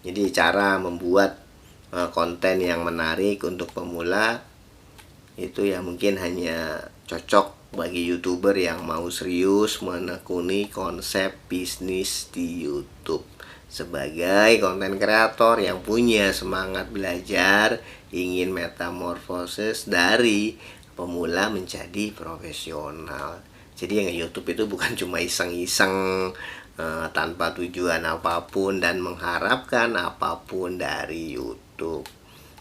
Jadi cara membuat konten yang menarik untuk pemula itu ya mungkin hanya cocok bagi YouTuber yang mau serius menekuni konsep bisnis di YouTube. Sebagai konten kreator yang punya semangat belajar, ingin metamorfosis dari pemula menjadi profesional. Jadi yang YouTube itu bukan cuma iseng-iseng tanpa tujuan apapun dan mengharapkan apapun dari YouTube.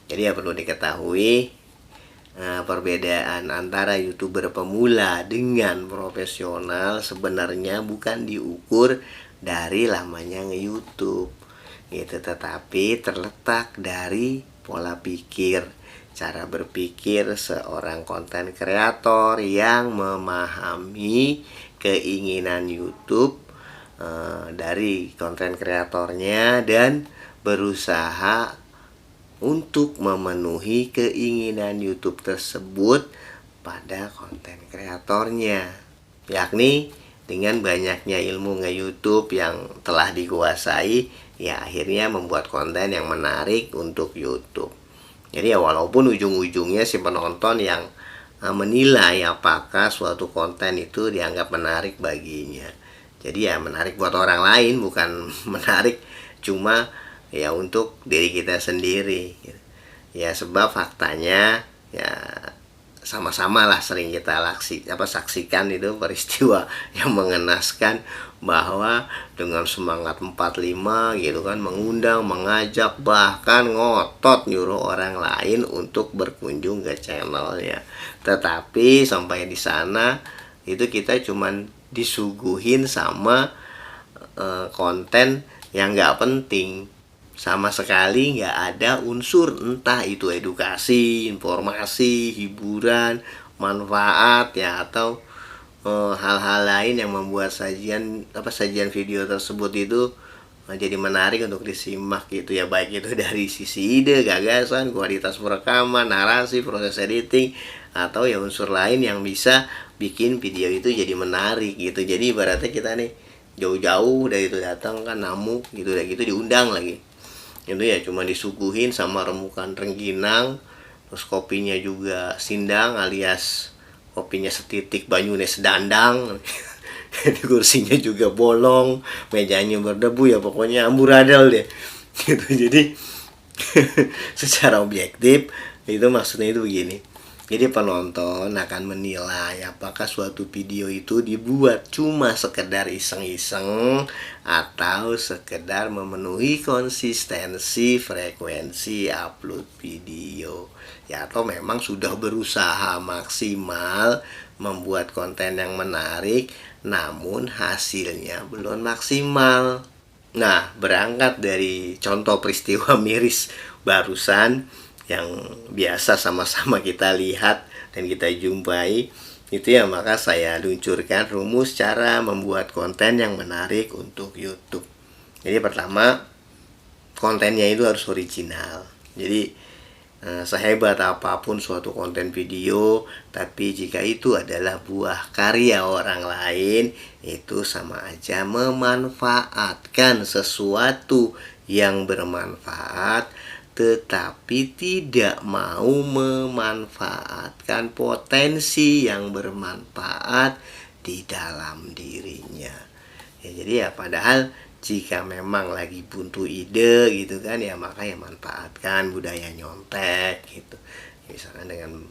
Jadi ya perlu diketahui perbedaan antara YouTuber pemula dengan profesional sebenarnya bukan diukur dari lamanya nge-YouTube gitu, tetapi terletak dari pola pikir, cara berpikir seorang konten kreator yang memahami keinginan YouTube dari konten kreatornya dan berusaha untuk memenuhi keinginan YouTube tersebut pada konten kreatornya, yakni dengan banyaknya ilmu nge-YouTube yang telah dikuasai, ya akhirnya membuat konten yang menarik untuk YouTube. Jadi ya walaupun ujung-ujungnya si penonton yang menilai apakah suatu konten itu dianggap menarik baginya. Jadi ya menarik buat orang lain, bukan menarik cuma ya untuk diri kita sendiri. Ya sebab faktanya ya sama-sama lah sering kita saksikan itu peristiwa yang mengenaskan, bahwa dengan semangat 45 gitu kan, mengundang, mengajak, bahkan ngotot nyuruh orang lain untuk berkunjung ke channelnya. Tetapi sampai di sana itu kita cuman disuguhin sama konten yang nggak penting, sama sekali nggak ada unsur entah itu edukasi, informasi, hiburan, manfaat ya, atau hal-hal lain yang membuat sajian video tersebut itu jadi menarik untuk disimak gitu ya, baik itu dari sisi ide, gagasan, kualitas perekaman, narasi, proses editing, atau ya unsur lain yang bisa bikin video itu jadi menarik gitu. Jadi ibaratnya kita nih jauh-jauh dari itu datang kan, namu gitu ya, gitu diundang lagi itu ya cuma disuguhin sama remukan rengginang, terus kopinya juga sindang alias kopinya setitik, banyune sedandang. Kursinya juga bolong, mejanya berdebu, ya pokoknya amburadal deh gitu. Jadi secara objektif itu maksudnya itu begini. Jadi penonton akan menilai apakah suatu video itu dibuat cuma sekedar iseng-iseng atau sekedar memenuhi konsistensi frekuensi upload video. Ya atau memang sudah berusaha maksimal membuat konten yang menarik namun hasilnya belum maksimal. Nah, berangkat dari contoh peristiwa miris barusan yang biasa sama-sama kita lihat dan kita jumpai itu ya, maka saya luncurkan rumus cara membuat konten yang menarik untuk YouTube. Jadi pertama, kontennya itu harus original. Jadi sehebat apapun suatu konten video, tapi jika itu adalah buah karya orang lain, itu sama aja memanfaatkan sesuatu yang bermanfaat tetapi tidak mau memanfaatkan potensi yang bermanfaat di dalam dirinya. Ya, jadi ya padahal jika memang lagi buntu ide gitu kan ya, maka ya manfaatkan budaya nyontek gitu. Misalkan dengan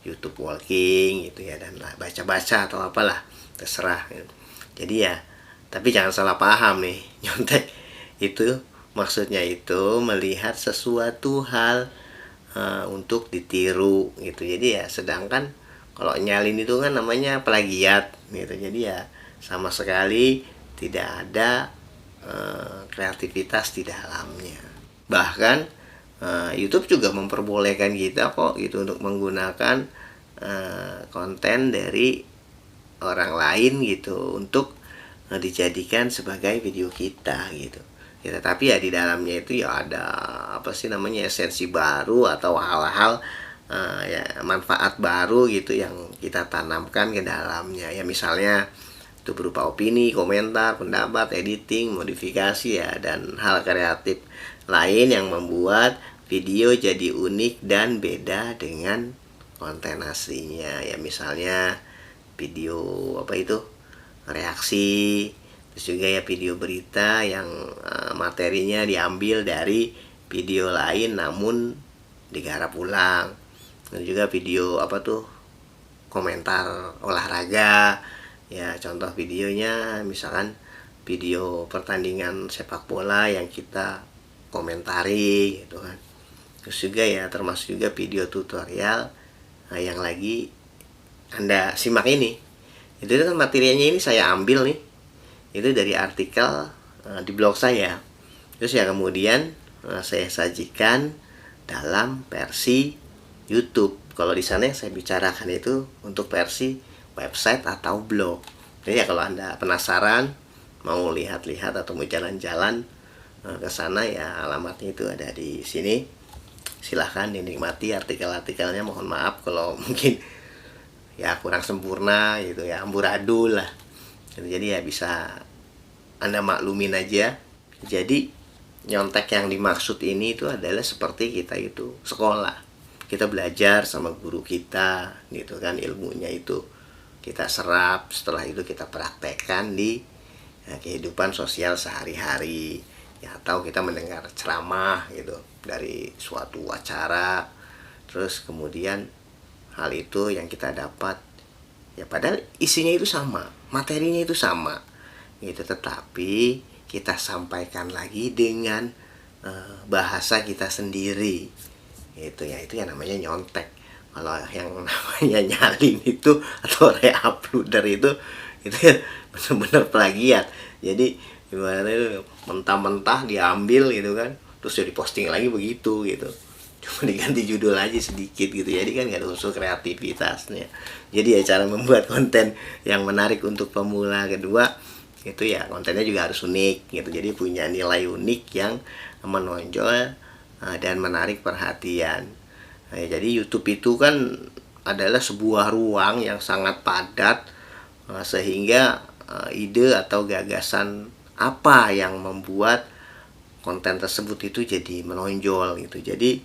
YouTube walking gitu ya, dan baca-baca atau apalah terserah gitu. Jadi ya tapi jangan salah paham nih, nyontek itu maksudnya itu melihat sesuatu hal untuk ditiru gitu. Jadi ya sedangkan kalau nyalin itu kan namanya plagiat gitu. Jadi ya sama sekali tidak ada kreativitas di dalamnya. Bahkan YouTube juga memperbolehkan kita kok gitu untuk menggunakan konten dari orang lain gitu untuk dijadikan sebagai video kita gitu. Ya, tapi ya di dalamnya itu ya ada esensi baru atau hal-hal ya manfaat baru gitu yang kita tanamkan ke dalamnya. Ya misalnya Itu berupa opini, komentar, pendapat, editing, modifikasi ya, dan hal kreatif lain yang membuat video jadi unik dan beda dengan konten aslinya. Ya misalnya video apa itu, reaksi, terus juga ya video berita yang materinya diambil dari video lain namun digarap ulang. Dan juga video apa tuh, komentar olahraga. Ya contoh videonya misalkan video pertandingan sepak bola yang kita komentari gitu kan. Terus juga ya termasuk juga video tutorial yang lagi Anda simak ini. Itu kan materinya ini saya ambil nih, itu dari artikel di blog saya. Terus ya kemudian saya sajikan dalam versi YouTube. Kalau di sana yang saya bicarakan itu untuk versi website atau blog. Jadi ya kalau Anda penasaran mau lihat-lihat atau mau jalan-jalan ke sana, ya alamatnya itu ada di sini. Silahkan dinikmati artikel-artikelnya. Mohon maaf kalau mungkin ya kurang sempurna gitu ya, amburadul lah. Jadi ya bisa Anda maklumin aja. Jadi nyontek yang dimaksud ini itu adalah seperti kita itu sekolah. Kita belajar sama guru kita gitu kan, ilmunya itu kita serap, setelah itu kita praktekkan di kehidupan sosial sehari-hari. Ya, atau kita mendengar ceramah gitu dari suatu acara, terus kemudian hal itu yang kita dapat ya padahal isinya itu sama, materinya itu sama gitu, tetapi kita sampaikan lagi dengan bahasa kita sendiri itu ya, itu yang namanya nyontek. Kalau yang namanya nyalin itu atau reuploader itu benar-benar plagiat. Jadi gimana itu mentah-mentah diambil gitu kan, terus jadi posting lagi begitu gitu, cuma diganti judul aja sedikit gitu. Jadi kan nggak ada unsur kreativitasnya. Jadi ya cara membuat konten yang menarik untuk pemula. Kedua itu ya kontennya juga harus unik gitu, jadi punya nilai unik yang menonjol dan menarik perhatian. Jadi YouTube itu kan adalah sebuah ruang yang sangat padat, sehingga ide atau gagasan apa yang membuat konten tersebut itu jadi menonjol gitu. Jadi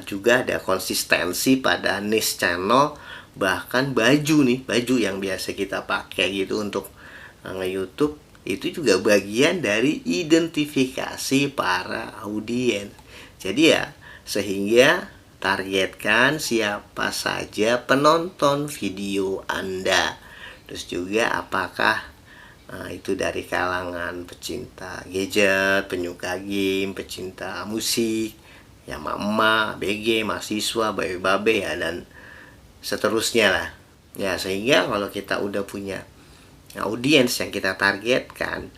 juga ada konsistensi pada niche channel. Bahkan baju yang biasa kita pakai gitu untuk nge-YouTube itu juga bagian dari identifikasi para audiens. Jadi ya sehingga targetkan siapa saja penonton video Anda. Terus juga apakah itu dari kalangan pecinta gadget, penyuka game, pecinta musik, ya mama, BG, mahasiswa, babe-babe ya, dan seterusnya lah. Ya sehingga kalau kita udah punya audiens yang kita targetkan,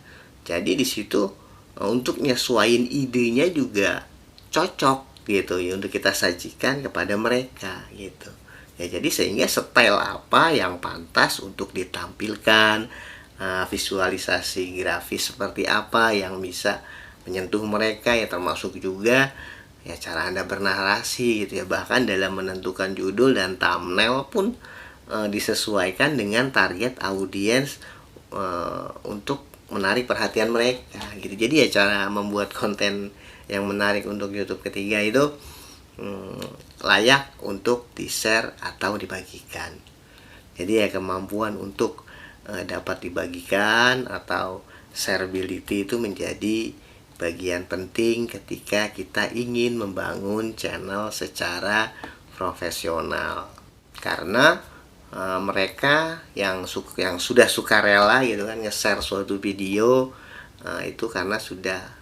jadi di situ untuk nyesuaiin idenya juga cocok gitu ya untuk kita sajikan kepada mereka gitu. Ya jadi sehingga style apa yang pantas untuk ditampilkan, visualisasi grafis seperti apa yang bisa menyentuh mereka, ya termasuk juga ya cara Anda bernarasi gitu ya. Bahkan dalam menentukan judul dan thumbnail pun disesuaikan dengan target audiens untuk menarik perhatian mereka gitu. Jadi ya cara membuat konten yang menarik untuk YouTube ketiga itu layak untuk di-share atau dibagikan. Jadi ya kemampuan untuk dapat dibagikan atau shareability itu menjadi bagian penting ketika kita ingin membangun channel secara profesional. Karena mereka yang sudah sukarela gitu kan nge-share suatu video itu karena sudah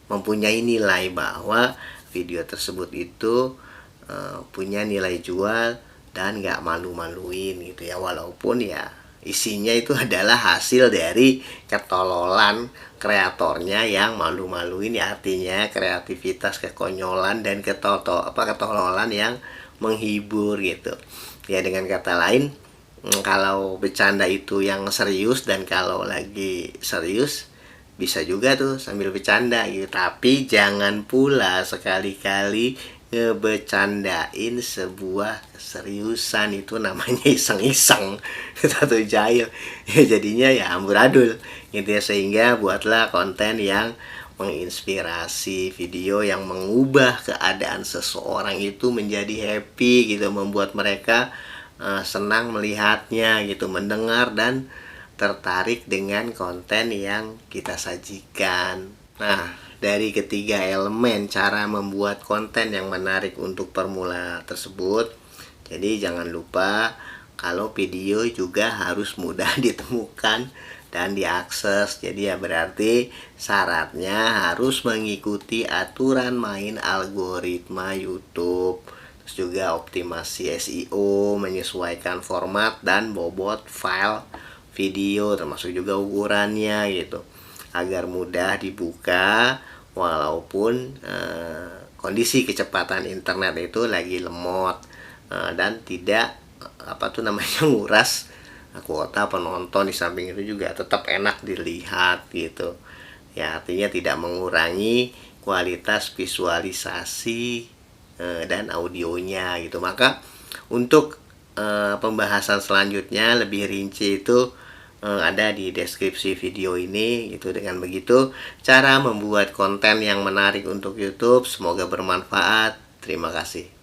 mempunyai nilai bahwa video tersebut itu punya nilai jual dan gak malu-maluin gitu ya, walaupun ya isinya itu adalah hasil dari ketololan kreatornya yang malu-maluin ya, artinya kreativitas, kekonyolan dan ketololan yang menghibur gitu ya. Dengan kata lain, kalau bercanda itu yang serius, dan kalau lagi serius bisa juga tuh sambil bercanda gitu. Tapi jangan pula sekali-kali ngebecandain sebuah keseriusan, itu namanya iseng-iseng atau jahil ya, jadinya ya amburadul gitu ya. Sehingga buatlah konten yang menginspirasi, video yang mengubah keadaan seseorang itu menjadi happy gitu, membuat mereka senang melihatnya gitu, mendengar dan tertarik dengan konten yang kita sajikan. Nah, dari ketiga elemen cara membuat konten yang menarik untuk pemula tersebut, jadi jangan lupa kalau video juga harus mudah ditemukan dan diakses. Jadi ya berarti syaratnya harus mengikuti aturan main algoritma YouTube. Terus juga optimasi SEO, menyesuaikan format dan bobot file video, termasuk juga ukurannya gitu, agar mudah dibuka walaupun kondisi kecepatan internet itu lagi lemot dan tidak nguras kuota penonton. Di samping itu juga tetap enak dilihat gitu ya, artinya tidak mengurangi kualitas visualisasi dan audionya gitu. Maka untuk pembahasan selanjutnya lebih rinci itu ada di deskripsi video ini. Itu dengan begitu cara membuat konten yang menarik untuk YouTube. Semoga bermanfaat. Terima kasih.